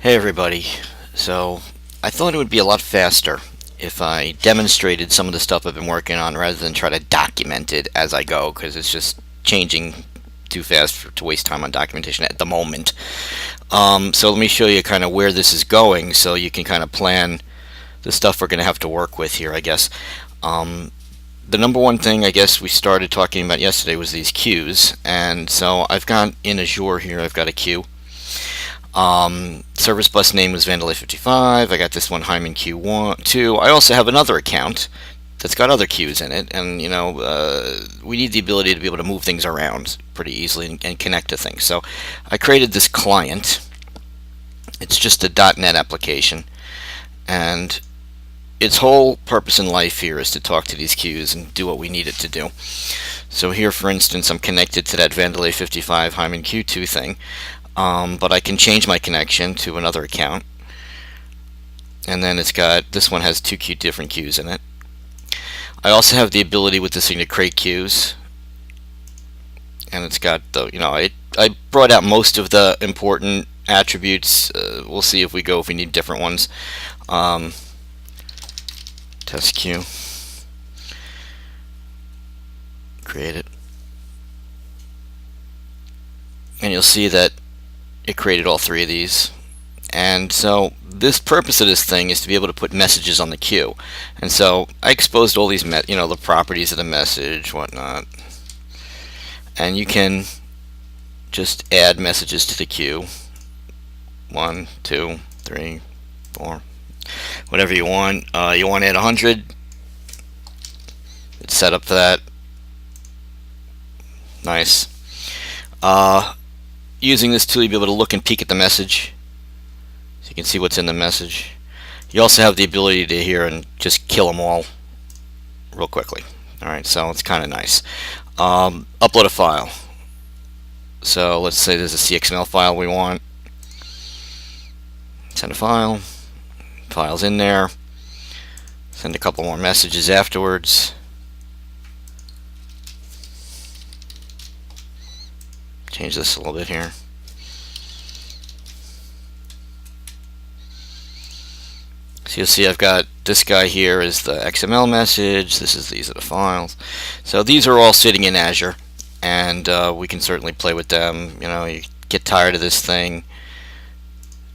Hey everybody. So I thought it would be a lot faster if I demonstrated some of the stuff I've been working on rather than try to document it as I go, because it's just changing too fast to waste time on documentation at the moment. So let me show you kind of where this is going so you can kind of plan the stuff we're going to have to work with here, I guess. The number one thing I guess we started talking about yesterday was these queues, and so I've got in Azure here, I've got a queue. Service bus name was Vandelay55. I got this one Hyman Q2. I also have another account that's got other queues in it, and we need the ability to be able to move things around pretty easily and connect to things. So I created this client. It's just a .NET application, and its whole purpose in life here is to talk to these queues and do what we need it to do. So here, for instance, I'm connected to that Vandelay55 Hyman Q2 thing. But I can change my connection to another account, and then it's got, this one has two different queues in it. I also have the ability with this thing to create queues, and it's got the, I brought out most of the important attributes. We'll see if we need different ones. Test queue, create it, and you'll see that it created all three of these. And so this purpose of this thing is to be able to put messages on the queue. And so I exposed all these the properties of the message, whatnot, and you can just add messages to the queue. 1, 2, 3, 4, whatever you want. You want to add 100, it's set up for that. Nice. Using this tool, you'll be able to look and peek at the message, so you can see what's in the message. You also have the ability to hear and just kill them all real quickly. Alright, so it's kind of nice. Upload a file. So let's say there's a CXML file we want. Send a file. File's in there. Send a couple more messages afterwards. Change this a little bit here. So you'll see I've got this guy here is the XML message. These are the files. So these are all sitting in Azure, and we can certainly play with them. You get tired of this thing,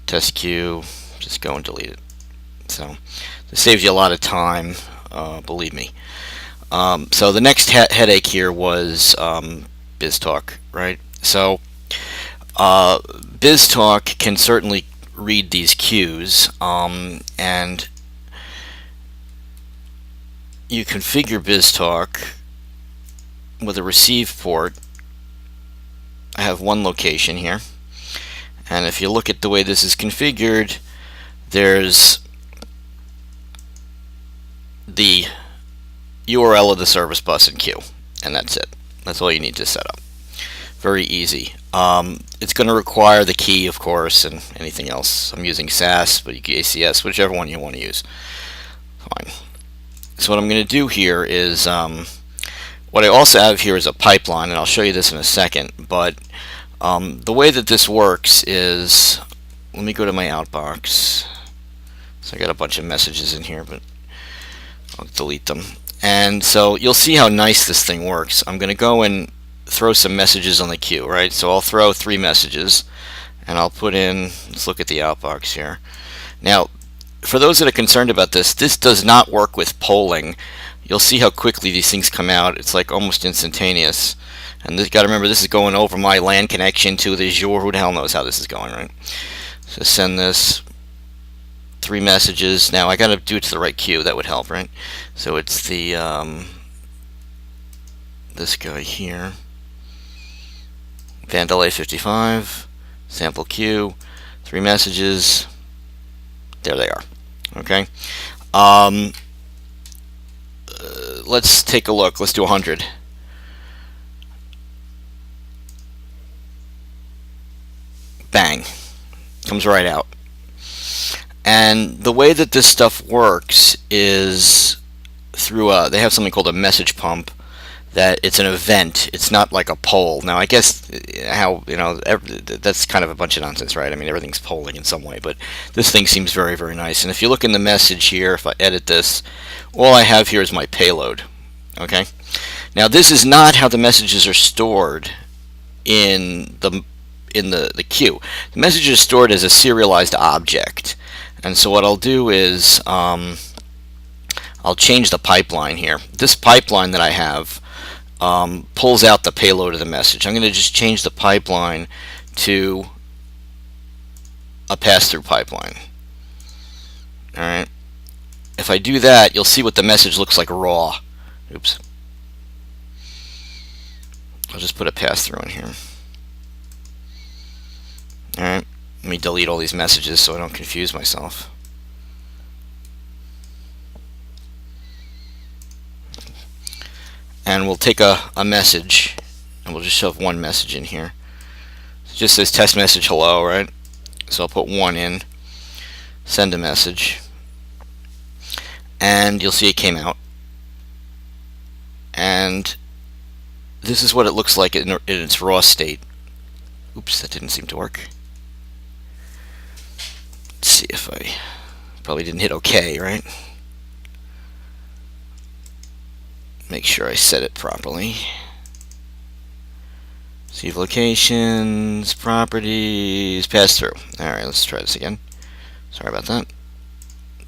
test queue, just go and delete it. So this saves you a lot of time, believe me. So the next headache here was BizTalk, right? So BizTalk can certainly read these queues, and you configure BizTalk with a receive port. I have one location here, and if you look at the way this is configured, there's the URL of the service bus and queue, and that's it. That's all you need to set up. Very easy. It's going to require the key, of course, and anything else. I'm using SAS, but you can ACS, whichever one you want to use. Fine. So what I'm going to do here is, what I also have here is a pipeline, and I'll show you this in a second. But the way that this works is, let me go to my outbox. So I got a bunch of messages in here, but I'll delete them. And so you'll see how nice this thing works. I'm going to go and throw some messages on the queue, right? So I'll throw 3 messages, and I'll put in, let's look at the outbox here. Now, for those that are concerned about this does not work with polling. You'll see how quickly these things come out. It's like almost instantaneous. And you got to remember, this is going over my LAN connection to the Azure. Who the hell knows how this is going, right? So send this 3 messages. Now I got to do it to the right queue. That would help, right? So it's the this guy here. Vandelay55, sample queue, 3 messages. There they are. Okay. Let's take a look. Let's do 100. Bang. Comes right out. And the way that this stuff works is through they have something called a message pump that it's an event. It's not like a poll. Now, I guess how, that's kind of a bunch of nonsense, right? I mean, everything's polling in some way, but this thing seems very, very nice. And if you look in the message here, if I edit this, all I have here is my payload. Okay. Now, this is not how the messages are stored in the queue. The messages are stored as a serialized object. And so what I'll do is I'll change the pipeline here. This pipeline that I have pulls out the payload of the message. I'm going to just change the pipeline to a pass-through pipeline. Alright. If I do that, you'll see what the message looks like raw. Oops. I'll just put a pass-through in here. Alright. Let me delete all these messages so I don't confuse myself. And we'll take a message, and we'll just shove one message in here. It just says test message hello, right? So I'll put one in, send a message, and you'll see it came out. And this is what it looks like in its raw state. Oops, that didn't seem to work. Let's see if I probably didn't hit OK, right? Make sure I set it properly. Save locations, properties, pass through. Alright, let's try this again. Sorry about that.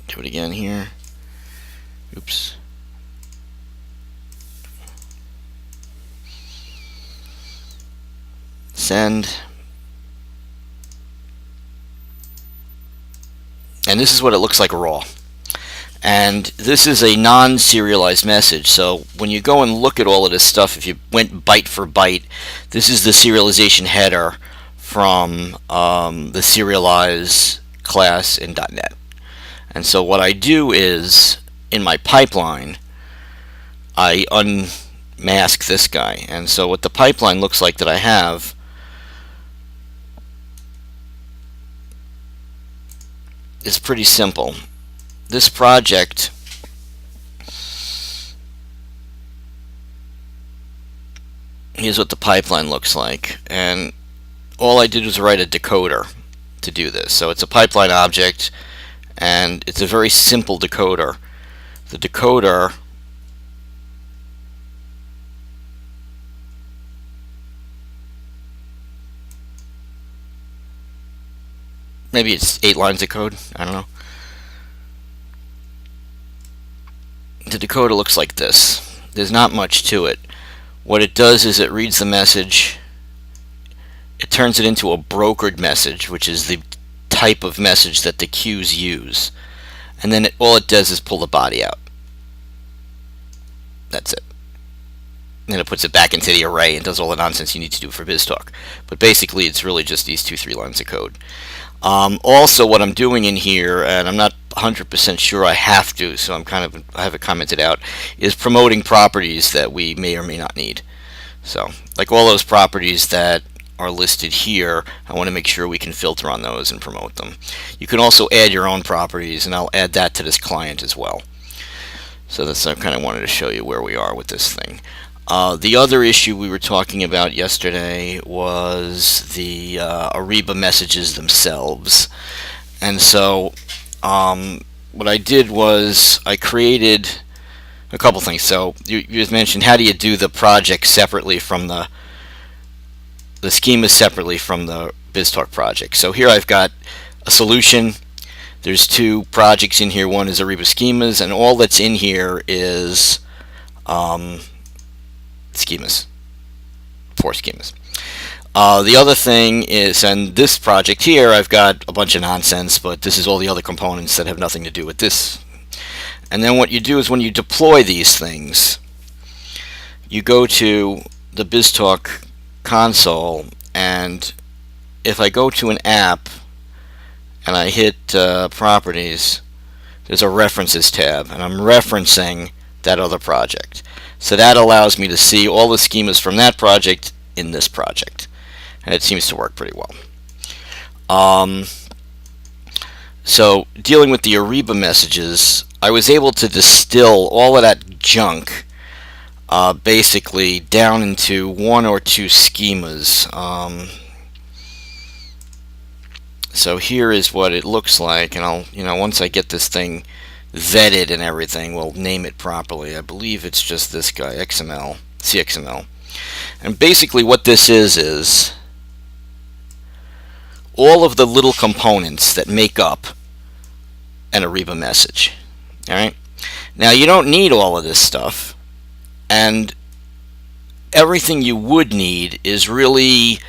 Do it again here. Oops. Send. And this is what it looks like raw. And this is a non-serialized message, so when you go and look at all of this stuff, if you went byte for byte, this is the serialization header from the serialize class in .NET. And so what I do is, in my pipeline, I unmask this guy. And so what the pipeline looks like that I have is pretty simple. This project here's what the pipeline looks like, and all I did was write a decoder to do this. So it's a pipeline object, and it's a very simple decoder. The decoder maybe it's 8 lines of code, I don't know. The decoder looks like this. There's not much to it. What it does is it reads the message, it turns it into a brokered message, which is the type of message that the queues use, and then all it does is pull the body out. That's it. And then it puts it back into the array and does all the nonsense you need to do for BizTalk. But basically it's really just these 2-3 lines of code. Also, what I'm doing in here, and I'm not 100% sure I have to, so I have it commented out, is promoting properties that we may or may not need. So, like all those properties that are listed here, I want to make sure we can filter on those and promote them. You can also add your own properties, and I'll add that to this client as well. So that's I kind of wanted to show you where we are with this thing. The other issue we were talking about yesterday was the Ariba messages themselves. And so what I did was I created a couple things. So you just mentioned, how do you do the project separately from the schema separately from the BizTalk project. So here I've got a solution. There's 2 projects in here. One is Ariba schemas, and all that's in here is schemas, 4 schemas. The other thing is, and this project here, I've got a bunch of nonsense, but this is all the other components that have nothing to do with this. And then what you do is when you deploy these things, you go to the BizTalk console, and if I go to an app and I hit properties, there's a references tab, and I'm referencing that other project. So that allows me to see all the schemas from that project in this project, and it seems to work pretty well. So dealing with the Ariba messages, I was able to distill all of that junk basically down into one or two schemas. So here is what it looks like, and I'll, once I get this thing vetted and everything, we'll name it properly. I believe it's just this guy, XML, CXML. And basically what this is all of the little components that make up an Ariba message. Alright? Now you don't need all of this stuff, and everything you would need is really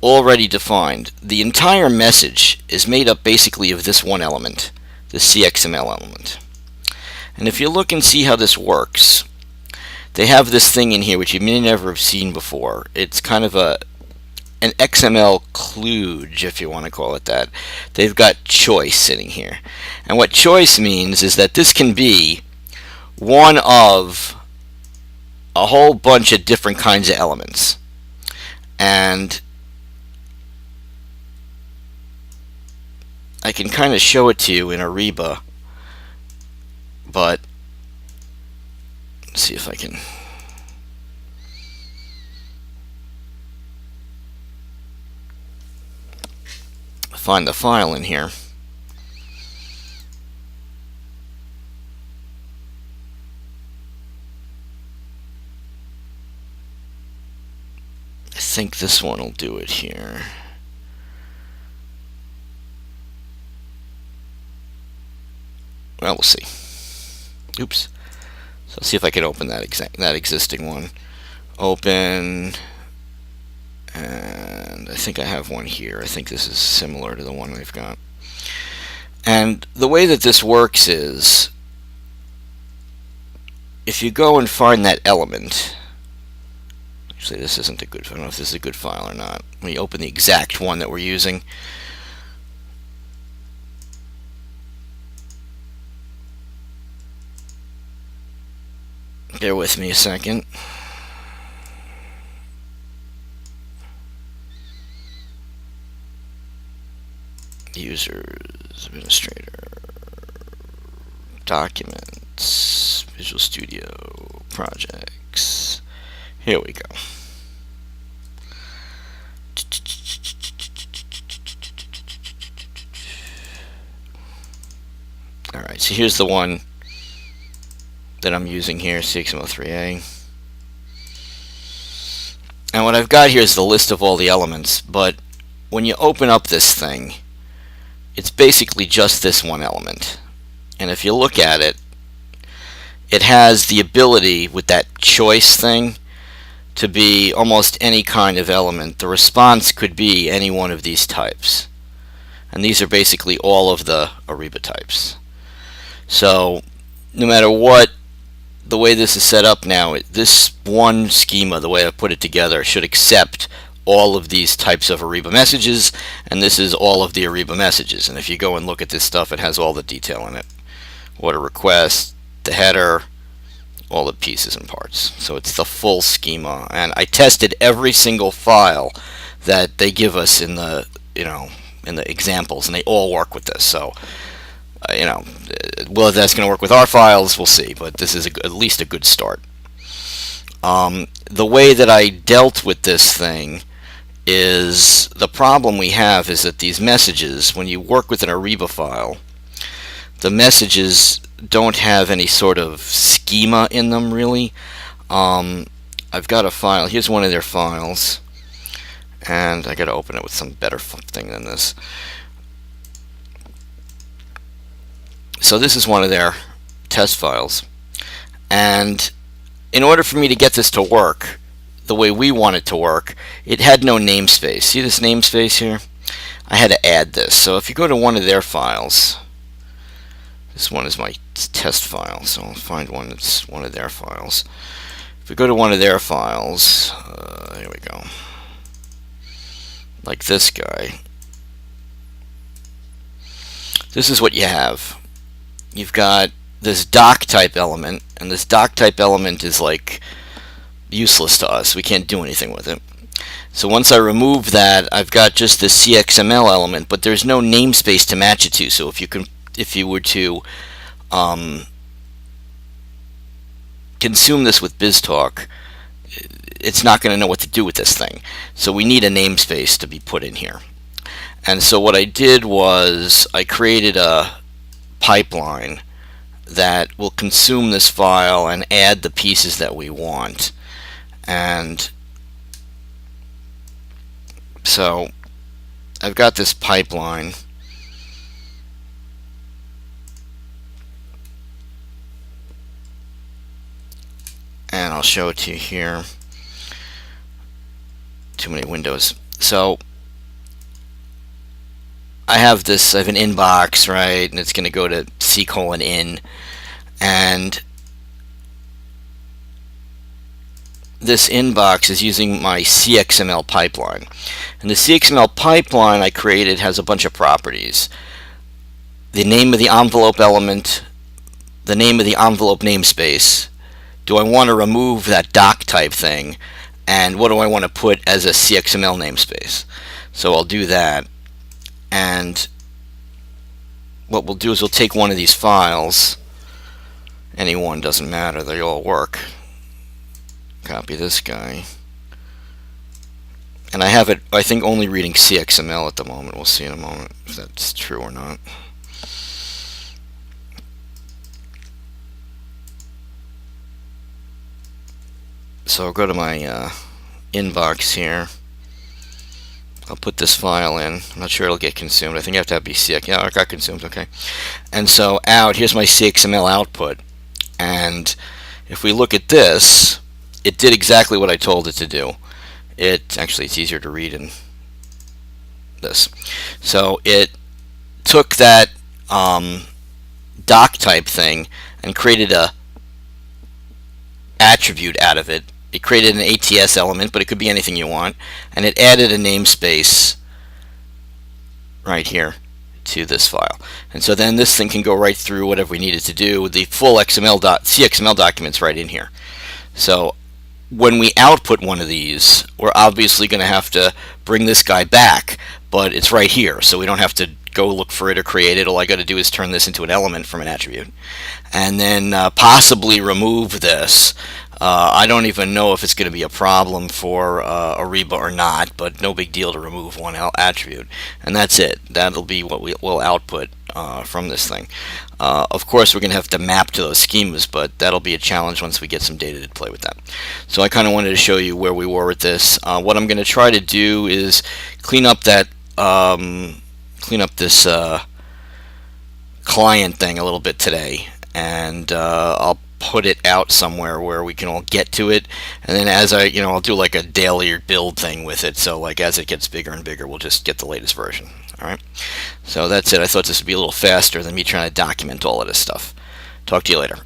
already defined. The entire message is made up basically of this one element, the CXML element. And if you look and see how this works, they have this thing in here which you may never have seen before. It's kind of an XML kludge, if you want to call it that. They've got choice sitting here. And what choice means is that this can be one of a whole bunch of different kinds of elements. And I can kind of show it to you in Ariba, but let's see if I can find the file in here. I think this one will do it here. Well, we'll see. Oops. So let's see if I can open that existing one. Open, and I think I have one here. I think this is similar to the one we've got. And the way that this works is, if you go and find that element, actually this isn't a good, I don't know if this is a good file or not. When you open the exact one that we're using, bear with me a second. Users, administrator, documents, Visual Studio, projects. Here we go. Alright, so here's the one that I'm using here, CXML3A. And what I've got here is the list of all the elements, but when you open up this thing, it's basically just this one element. And if you look at it, it has the ability with that choice thing to be almost any kind of element. The response could be any one of these types. And these are basically all of the Ariba types. So no matter what, the way this is set up now, this one schema, the way I put it together, should accept all of these types of Ariba messages, and this is all of the Ariba messages. And if you go and look at this stuff, it has all the detail in it. What a request, the header, all the pieces and parts. So it's the full schema, and I tested every single file that they give us in the in the examples, and they all work with this. So well, if that's going to work with our files, we'll see, but this is at least a good start. The way that I dealt with this thing is, the problem we have is that these messages, when you work with an Ariba file, the messages don't have any sort of schema in them, really. I've got a file. Here's one of their files, and I got to open it with some better thing than this. So this is one of their test files, and in order for me to get this to work the way we want it to work, it had no namespace. See this namespace here? I had to add this. So if you go to one of their files, this one is my test file, so I'll find one that's one of their files. If we go to one of their files, here we go, like this guy, this is what you have. You've got this doc type element, and this doc type element is like useless to us. We can't do anything with it. So once I remove that, I've got just the CXML element, but there's no namespace to match it to. So if you were to consume this with BizTalk, it's not going to know what to do with this thing. So we need a namespace to be put in here. And so what I did was I created a pipeline that will consume this file and add the pieces that we want. And so I've got this pipeline. And I'll show it to you here. Too many windows. So I have this, I have an inbox, right, and it's going to go to C:\in, and this inbox is using my CXML pipeline. And the CXML pipeline I created has a bunch of properties. The name of the envelope element, the name of the envelope namespace, do I want to remove that doc type thing, and what do I want to put as a CXML namespace. So I'll do that. And what we'll do is we'll take one of these files, any one, doesn't matter, they all work. Copy this guy. And I have it, I think, only reading CXML at the moment. We'll see in a moment if that's true or not. So I'll go to my inbox here. I'll put this file in. I'm not sure it'll get consumed. I think I have to have BCX. Yeah, it got consumed. Okay. And so here's my CXML output. And if we look at this, it did exactly what I told it to do. Actually, it's easier to read in this. So it took that doc type thing and created a attribute out of it. It created an ATS element, but it could be anything you want, and it added a namespace right here to this file. And so then this thing can go right through whatever we needed to do with the full CXML documents right in here. So when we output one of these, we're obviously going to have to bring this guy back, but it's right here, so we don't have to go look for it or create it. All I got to do is turn this into an element from an attribute, and then possibly remove this. I don't even know if it's going to be a problem for Ariba or not, but no big deal to remove one attribute. And that's it. That'll be what we'll output from this thing. Of course, we're going to have to map to those schemas, but that'll be a challenge once we get some data to play with that. So I kind of wanted to show you where we were with this. What I'm going to try to do is clean up that this client thing a little bit today, and I'll put it out somewhere where we can all get to it, and then as I'll do like a daily build thing with it, so like as it gets bigger and bigger, we'll just get the latest version. Alright, so that's it. I thought this would be a little faster than me trying to document all of this stuff. Talk to you later.